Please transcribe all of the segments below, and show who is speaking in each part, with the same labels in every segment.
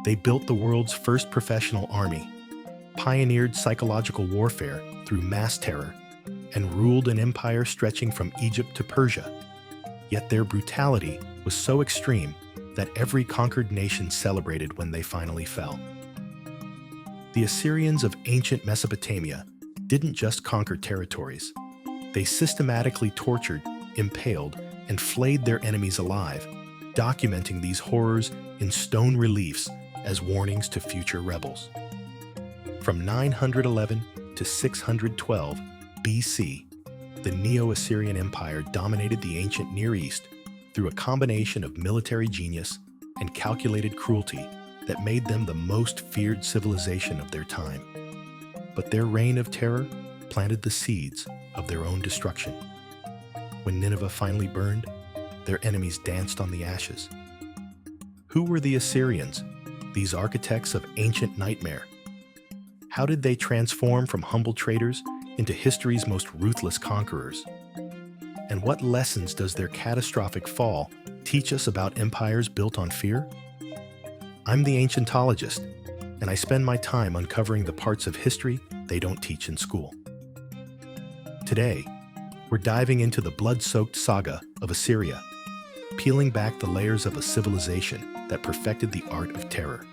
Speaker 1: They built the world's first professional army, pioneered psychological warfare through mass terror, and ruled an empire stretching from Egypt to Persia. Yet their brutality was so extreme that every conquered nation celebrated when they finally fell. The Assyrians of ancient Mesopotamia didn't just conquer territories. They systematically tortured, impaled, and flayed their enemies alive, documenting these horrors in stone reliefs as warnings to future rebels. From 911 to 612 BC, the Neo-Assyrian Empire dominated the ancient Near East through a combination of military genius and calculated cruelty that made them the most feared civilization of their time. But their reign of terror planted the seeds of their own destruction. When Nineveh finally burned, their enemies danced on the ashes. Who were the Assyrians, these architects of ancient nightmare? How did they transform from humble traders into history's most ruthless conquerors? And what lessons does their catastrophic fall teach us about empires built on fear? I'm the Ancientologist, and I spend my time uncovering the parts of history they don't teach in school. Today, we're diving into the blood-soaked saga of Assyria, peeling back the layers of a civilization that perfected the art of terror.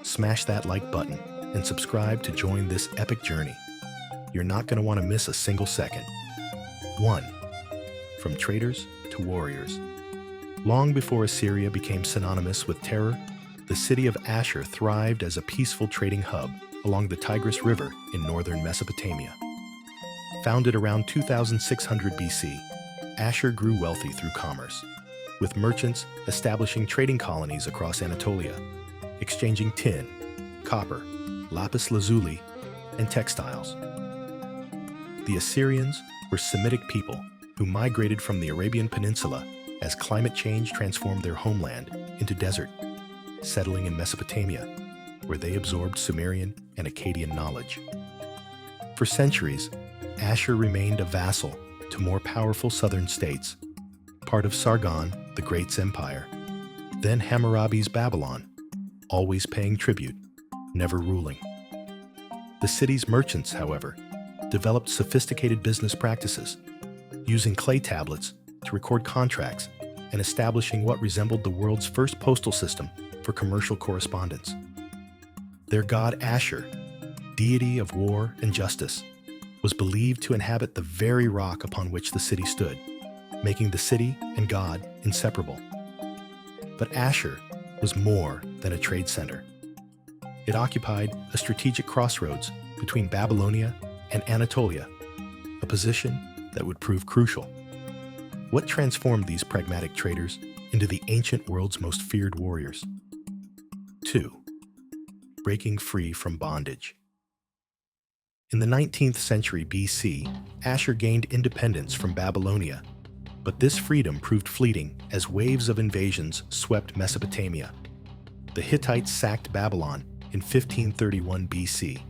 Speaker 1: Smash that like button and subscribe to join this epic journey. You're not going to want to miss a single second. 1. From traders to warriors. Long before Assyria became synonymous with terror, the city of Ashur thrived as a peaceful trading hub along the Tigris River in northern Mesopotamia. Founded around 2600 BC, Ashur grew wealthy through commerce, with merchants establishing trading colonies across Anatolia, exchanging tin, copper, lapis lazuli, and textiles. The Assyrians were Semitic people who migrated from the Arabian Peninsula as climate change transformed their homeland into desert, settling in Mesopotamia, where they absorbed Sumerian and Akkadian knowledge. For centuries, Ashur remained a vassal to more powerful southern states, part of Sargon the Great's empire, then Hammurabi's Babylon, always paying tribute, never ruling. The city's merchants, however, developed sophisticated business practices, using clay tablets to record contracts and establishing what resembled the world's first postal system for commercial correspondence. Their god Ashur, deity of war and justice, was believed to inhabit the very rock upon which the city stood, making the city and God inseparable. But Ashur was more than a trade center. It occupied a strategic crossroads between Babylonia and Anatolia, a position that would prove crucial. What transformed these pragmatic traders into the ancient world's most feared warriors? 2. Breaking free from bondage. In the 19th century BC, Ashur gained independence from Babylonia, but this freedom proved fleeting as waves of invasions swept Mesopotamia. The Hittites sacked Babylon in 1531 BC,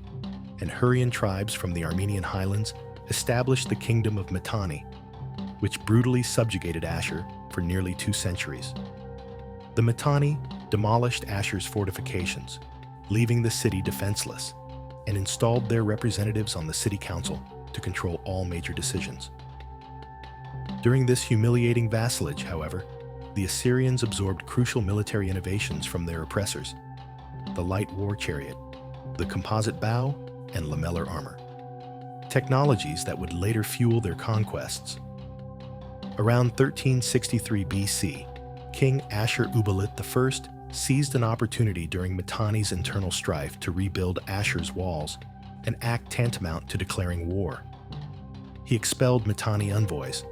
Speaker 1: and Hurrian tribes from the Armenian highlands established the kingdom of Mitanni, which brutally subjugated Ashur for nearly 2 centuries. The Mitanni demolished Ashur's fortifications, leaving the city defenseless, and installed their representatives on the city council to control all major decisions. During this humiliating vassalage, however, the Assyrians absorbed crucial military innovations from their oppressors: the light war chariot, the composite bow, and lamellar armor, technologies that would later fuel their conquests. Around 1363 BC, King Ashur-uballit I seized an opportunity during Mitanni's internal strife to rebuild Ashur's walls, an act tantamount to declaring war. He expelled Mitanni envoys,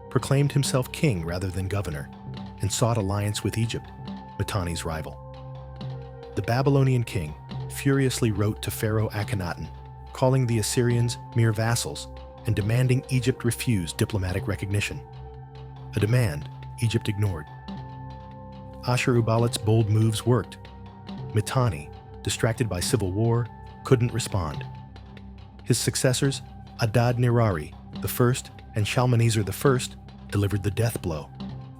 Speaker 1: proclaimed himself king rather than governor, and sought alliance with Egypt, Mitanni's rival. The Babylonian king furiously wrote to Pharaoh Akhenaten, calling the Assyrians mere vassals and demanding Egypt refuse diplomatic recognition, a demand Egypt ignored. Ashur-uballit's bold moves worked. Mitanni, distracted by civil war, couldn't respond. His successors, Adad-nirari I and Shalmaneser I, delivered the death blow,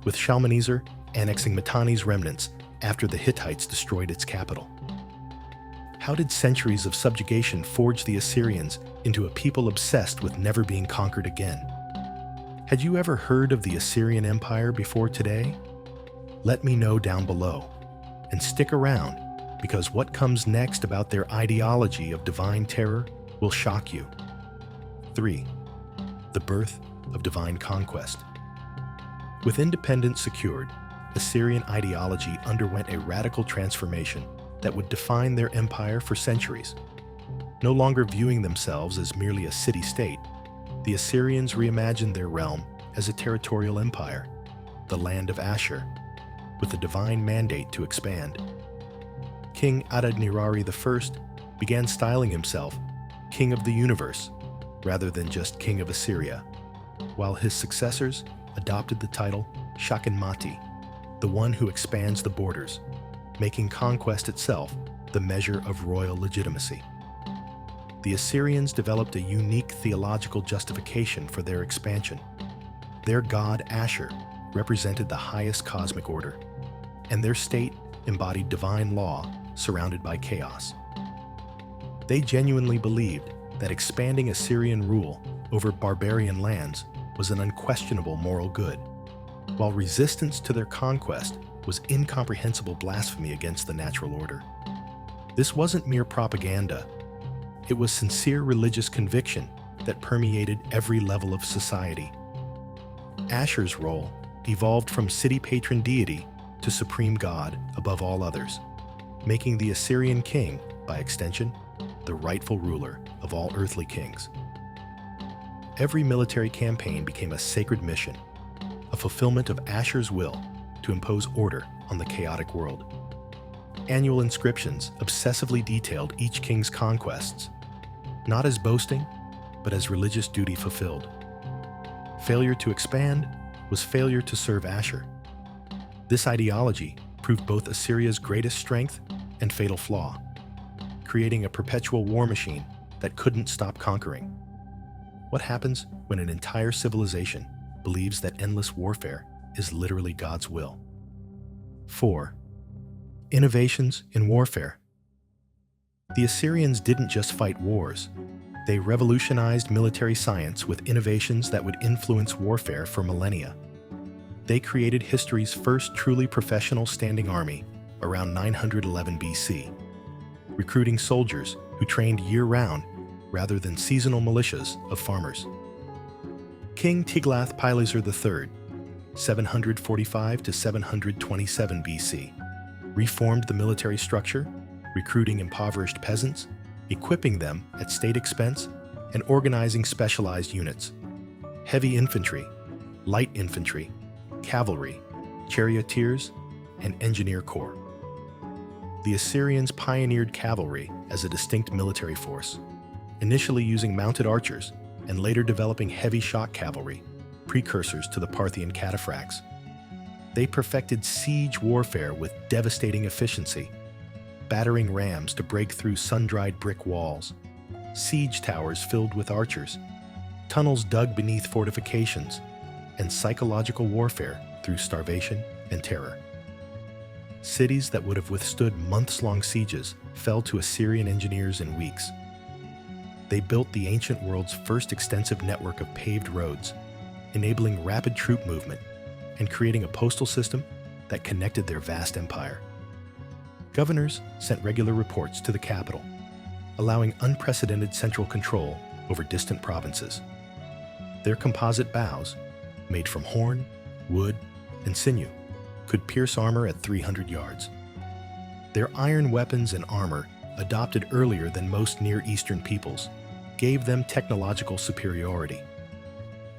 Speaker 1: with Shalmaneser annexing Mitanni's remnants after the Hittites destroyed its capital? How did centuries of subjugation forge the Assyrians into a people obsessed with never being conquered again? Had you ever heard of the Assyrian Empire before today? Let me know down below. And stick around, because what comes next about their ideology of divine terror will shock you. 3. The birth of divine conquest. With independence secured, Assyrian ideology underwent a radical transformation that would define their empire for centuries. No longer viewing themselves as merely a city-state, the Assyrians reimagined their realm as a territorial empire, the land of Ashur, with a divine mandate to expand. King Adad-nirari I began styling himself King of the Universe, rather than just King of Assyria, while his successors adopted the title Shakinmati, the one who expands the borders, making conquest itself the measure of royal legitimacy. The Assyrians developed a unique theological justification for their expansion. Their god Ashur represented the highest cosmic order, and their state embodied divine law surrounded by chaos. They genuinely believed that expanding Assyrian rule over barbarian lands was an unquestionable moral good, while resistance to their conquest was incomprehensible blasphemy against the natural order. This wasn't mere propaganda. It was sincere religious conviction that permeated every level of society. Ashur's role evolved from city patron deity to supreme god above all others, making the Assyrian king, by extension, the rightful ruler of all earthly kings. Every military campaign became a sacred mission, a fulfillment of Ashur's will to impose order on the chaotic world. Annual inscriptions obsessively detailed each king's conquests, not as boasting, but as religious duty fulfilled. Failure to expand was failure to serve Ashur. This ideology proved both Assyria's greatest strength and fatal flaw, creating a perpetual war machine that couldn't stop conquering. What happens when an entire civilization believes that endless warfare is literally God's will? 4. Innovations in warfare. The Assyrians didn't just fight wars. They revolutionized military science with innovations that would influence warfare for millennia. They created history's first truly professional standing army around 911 BC, recruiting soldiers who trained year-round rather than seasonal militias of farmers. King Tiglath-Pileser III, 745 to 727 BC, reformed the military structure, recruiting impoverished peasants, equipping them at state expense, and organizing specialized units: heavy infantry, light infantry, cavalry, charioteers, and engineer corps. The Assyrians pioneered cavalry as a distinct military force, initially using mounted archers and later developing heavy shock cavalry, precursors to the Parthian cataphracts. They perfected siege warfare with devastating efficiency, battering rams to break through sun-dried brick walls, siege towers filled with archers, tunnels dug beneath fortifications, and psychological warfare through starvation and terror. Cities that would have withstood months-long sieges fell to Assyrian engineers in weeks. They built the ancient world's first extensive network of paved roads, enabling rapid troop movement and creating a postal system that connected their vast empire. Governors sent regular reports to the capital, allowing unprecedented central control over distant provinces. Their composite bows, made from horn, wood, and sinew, could pierce armor at 300 yards. Their iron weapons and armor, adopted earlier than most Near Eastern peoples, gave them technological superiority.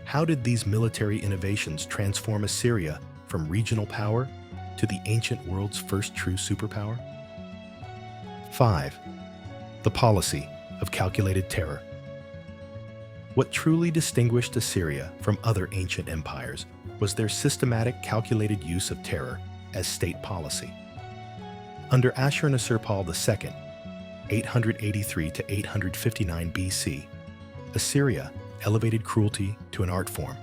Speaker 1: How did these military innovations transform Assyria from regional power to the ancient world's first true superpower? 5. The policy of calculated terror. What truly distinguished Assyria from other ancient empires was their systematic, calculated use of terror as state policy. Under Ashurnasirpal II, 883 to 859 BC, Assyria elevated cruelty to an art form,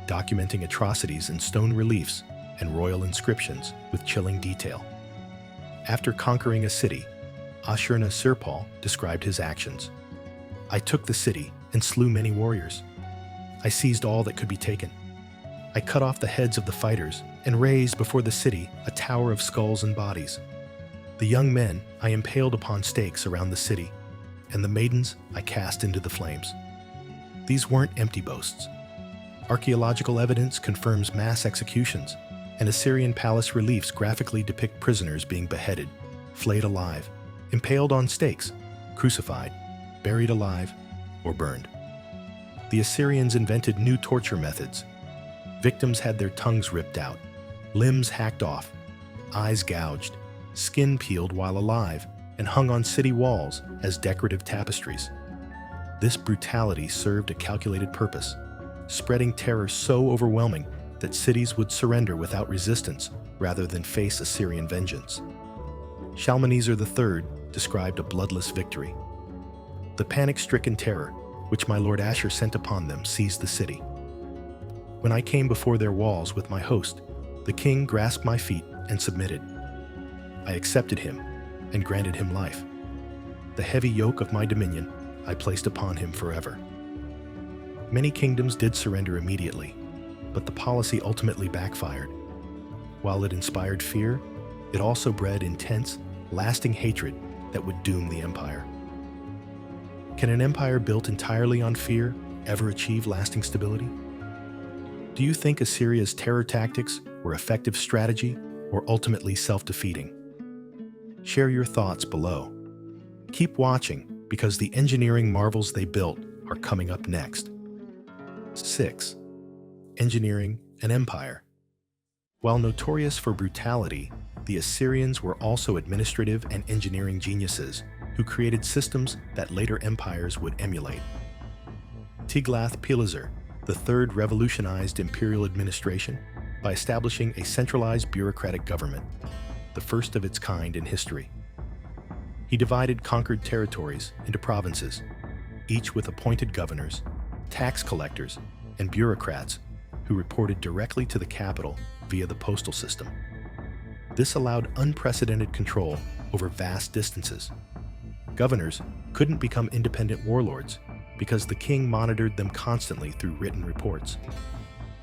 Speaker 1: documenting atrocities in stone reliefs and royal inscriptions with chilling detail. After conquering a city, Ashurnasirpal described his actions. "I took the city and slew many warriors. I seized all that could be taken. I cut off the heads of the fighters and raised before the city a tower of skulls and bodies. The young men I impaled upon stakes around the city, and the maidens I cast into the flames." These weren't empty boasts. Archaeological evidence confirms mass executions, and Assyrian palace reliefs graphically depict prisoners being beheaded, flayed alive, impaled on stakes, crucified, buried alive, or burned. The Assyrians invented new torture methods. Victims had their tongues ripped out, limbs hacked off, eyes gouged, skin peeled while alive, and hung on city walls as decorative tapestries. This brutality served a calculated purpose, spreading terror so overwhelming that cities would surrender without resistance rather than face Assyrian vengeance. Shalmaneser III described a bloodless victory. "The panic-stricken terror, which my lord Ashur sent upon them, seized the city. When I came before their walls with my host, the king grasped my feet and submitted. I accepted him and granted him life. The heavy yoke of my dominion I placed upon him forever." Many kingdoms did surrender immediately, but the policy ultimately backfired. While it inspired fear, it also bred intense, lasting hatred that would doom the empire. Can an empire built entirely on fear ever achieve lasting stability? Do you think Assyria's terror tactics were effective strategy or ultimately self-defeating? Share your thoughts below. Keep watching because the engineering marvels they built are coming up next. 6. Engineering and empire. While notorious for brutality, the Assyrians were also administrative and engineering geniuses who created systems that later empires would emulate. Tiglath-Pileser III revolutionized imperial administration by establishing a centralized bureaucratic government, the first of its kind in history. He divided conquered territories into provinces, each with appointed governors, tax collectors, and bureaucrats who reported directly to the capital via the postal system. This allowed unprecedented control over vast distances. Governors couldn't become independent warlords because the king monitored them constantly through written reports.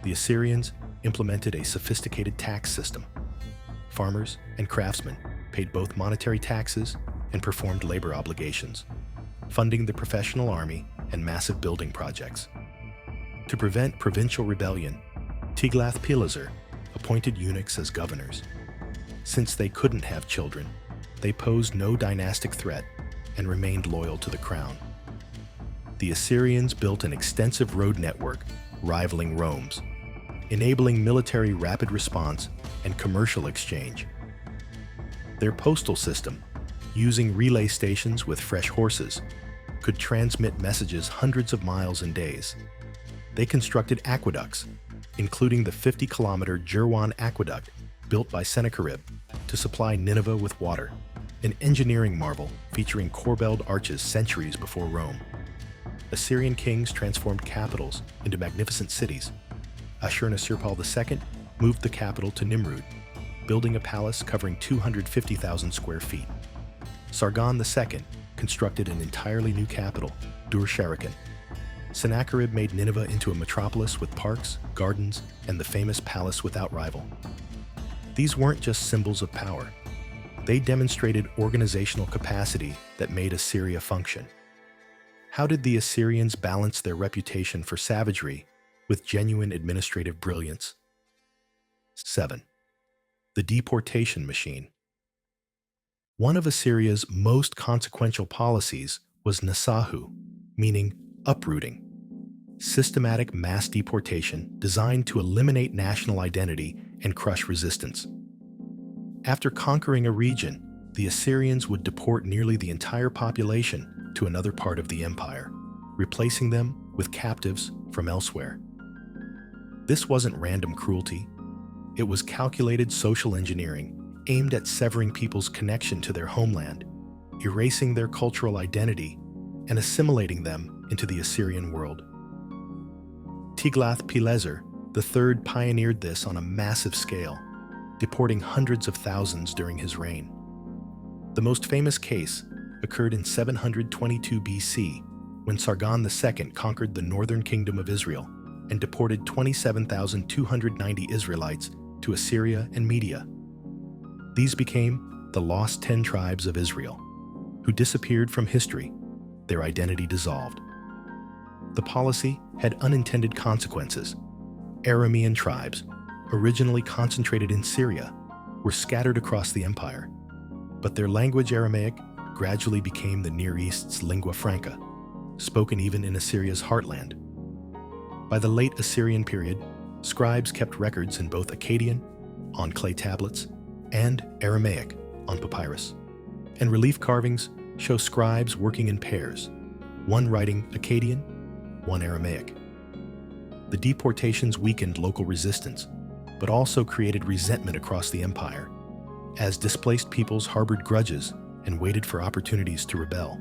Speaker 1: The Assyrians implemented a sophisticated tax system. Farmers and craftsmen paid both monetary taxes and performed labor obligations, funding the professional army and massive building projects. To prevent provincial rebellion, Tiglath-Pileser appointed eunuchs as governors. Since they couldn't have children, they posed no dynastic threat and remained loyal to the crown. The Assyrians built an extensive road network rivaling Rome's, enabling military rapid response and commercial exchange. Their postal system, using relay stations with fresh horses, could transmit messages hundreds of miles in days. They constructed aqueducts, including the 50-kilometer Jirwan Aqueduct built by Sennacherib to supply Nineveh with water, an engineering marvel featuring corbelled arches centuries before Rome. Assyrian kings transformed capitals into magnificent cities. Ashurnasirpal II moved the capital to Nimrud, building a palace covering 250,000 square feet. Sargon II constructed an entirely new capital, Dur-Sharrukin. Sennacherib made Nineveh into a metropolis with parks, gardens, and the famous palace without rival. These weren't just symbols of power. They demonstrated organizational capacity that made Assyria function. How did the Assyrians balance their reputation for savagery with genuine administrative brilliance? 7. The deportation machine. One of Assyria's most consequential policies was Nasahu, meaning uprooting. Systematic mass deportation designed to eliminate national identity and crush resistance. After conquering a region, the Assyrians would deport nearly the entire population to another part of the empire, replacing them with captives from elsewhere. This wasn't random cruelty. It was calculated social engineering aimed at severing people's connection to their homeland, erasing their cultural identity, and assimilating them into the Assyrian world. Tiglath-Pileser III pioneered this on a massive scale, deporting hundreds of thousands during his reign. The most famous case occurred in 722 BC, when Sargon II conquered the northern kingdom of Israel and deported 27,290 Israelites to Assyria and Media. These became the lost 10 tribes of Israel, who disappeared from history, their identity dissolved. The policy had unintended consequences. Aramean tribes, originally concentrated in Syria, were scattered across the empire, but their language Aramaic gradually became the Near East's lingua franca, spoken even in Assyria's heartland. By the late Assyrian period, scribes kept records in both Akkadian, on clay tablets, and Aramaic, on papyrus. And relief carvings show scribes working in pairs, one writing Akkadian, one Aramaic. The deportations weakened local resistance, but also created resentment across the empire, as displaced peoples harbored grudges and waited for opportunities to rebel.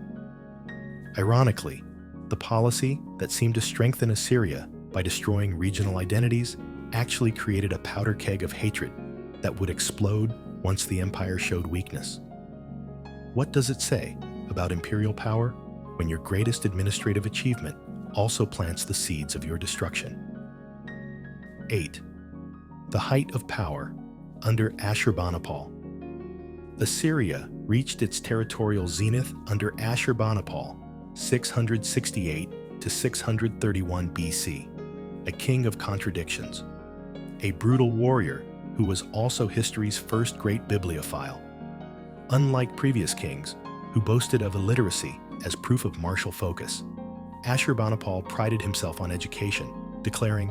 Speaker 1: Ironically, the policy that seemed to strengthen Assyria by destroying regional identities actually created a powder keg of hatred that would explode once the empire showed weakness. What does it say about imperial power when your greatest administrative achievement also plants the seeds of your destruction? 8. The height of power under Ashurbanipal. Assyria reached its territorial zenith under Ashurbanipal, 668 to 631 BC, a king of contradictions, a brutal warrior who was also history's first great bibliophile. Unlike previous kings, who boasted of illiteracy as proof of martial focus, Ashurbanipal prided himself on education, declaring,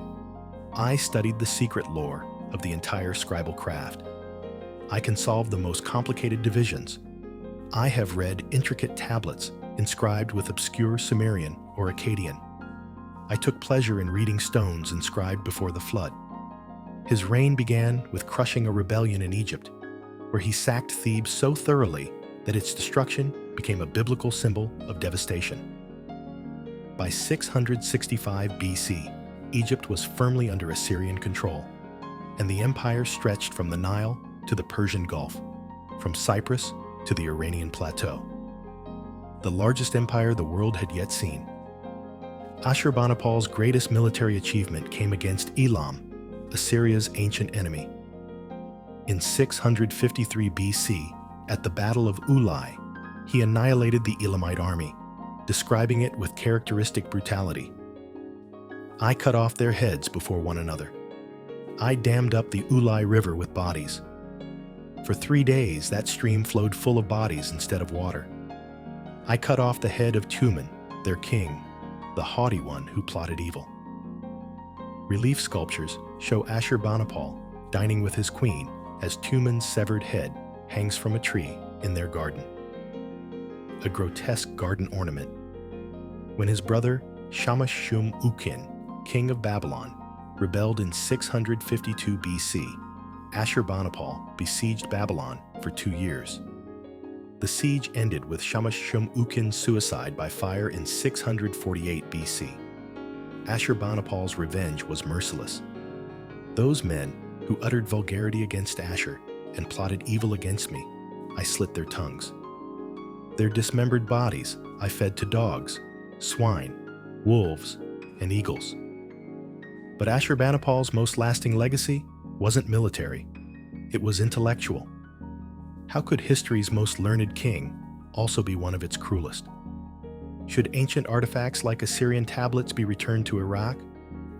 Speaker 1: "I studied the secret lore of the entire scribal craft. I can solve the most complicated divisions. I have read intricate tablets inscribed with obscure Sumerian or Akkadian. I took pleasure in reading stones inscribed before the flood." His reign began with crushing a rebellion in Egypt, where he sacked Thebes so thoroughly that its destruction became a biblical symbol of devastation. By 665 BC, Egypt was firmly under Assyrian control, and the empire stretched from the Nile to the Persian Gulf, from Cyprus to the Iranian plateau. The largest empire the world had yet seen. Ashurbanipal's greatest military achievement came against Elam, Assyria's ancient enemy. In 653 BC, at the Battle of Ulai, he annihilated the Elamite army, describing it with characteristic brutality. "I cut off their heads before one another. I dammed up the Ulai River with bodies. For 3 days, that stream flowed full of bodies instead of water. I cut off the head of Tumen, their king, the haughty one who plotted evil." Relief sculptures show Ashurbanipal dining with his queen as Tumen's severed head hangs from a tree in their garden. A grotesque garden ornament. When his brother Shamash-shum-ukin, king of Babylon, rebelled in 652 BC, Ashurbanipal besieged Babylon for 2 years. The siege ended with Shamash-shum-ukin's suicide by fire in 648 BC. Ashurbanipal's revenge was merciless. "Those men who uttered vulgarity against Ashur and plotted evil against me, I slit their tongues. Their dismembered bodies I fed to dogs, swine, wolves, and eagles." But Ashurbanipal's most lasting legacy wasn't military, it was intellectual. How could history's most learned king also be one of its cruelest? Should ancient artifacts like Assyrian tablets be returned to Iraq,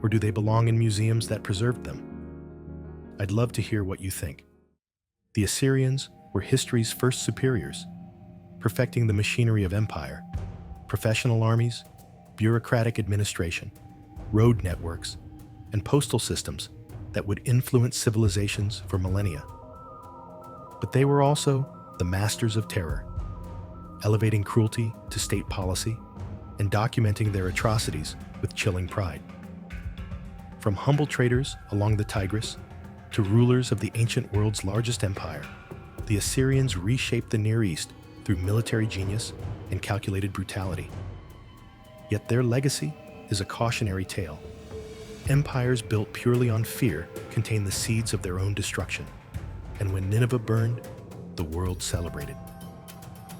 Speaker 1: or do they belong in museums that preserved them? I'd love to hear what you think. The Assyrians were history's first superiors, perfecting the machinery of empire, professional armies, bureaucratic administration, road networks, and postal systems that would influence civilizations for millennia. But they were also the masters of terror, elevating cruelty to state policy and documenting their atrocities with chilling pride. From humble traders along the Tigris to rulers of the ancient world's largest empire, the Assyrians reshaped the Near East through military genius and calculated brutality. Yet their legacy is a cautionary tale. Empires built purely on fear contain the seeds of their own destruction. And when Nineveh burned, the world celebrated.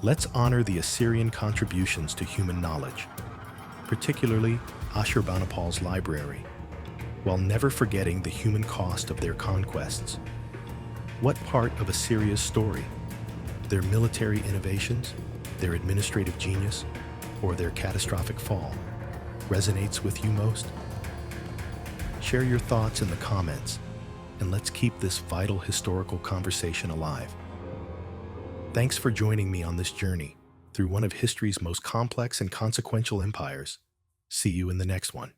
Speaker 1: Let's honor the Assyrian contributions to human knowledge, particularly Ashurbanipal's library, while never forgetting the human cost of their conquests. What part of Assyria's story, their military innovations, their administrative genius, or their catastrophic fall, resonates with you most? Share your thoughts in the comments, and let's keep this vital historical conversation alive. Thanks for joining me on this journey through one of history's most complex and consequential empires. See you in the next one.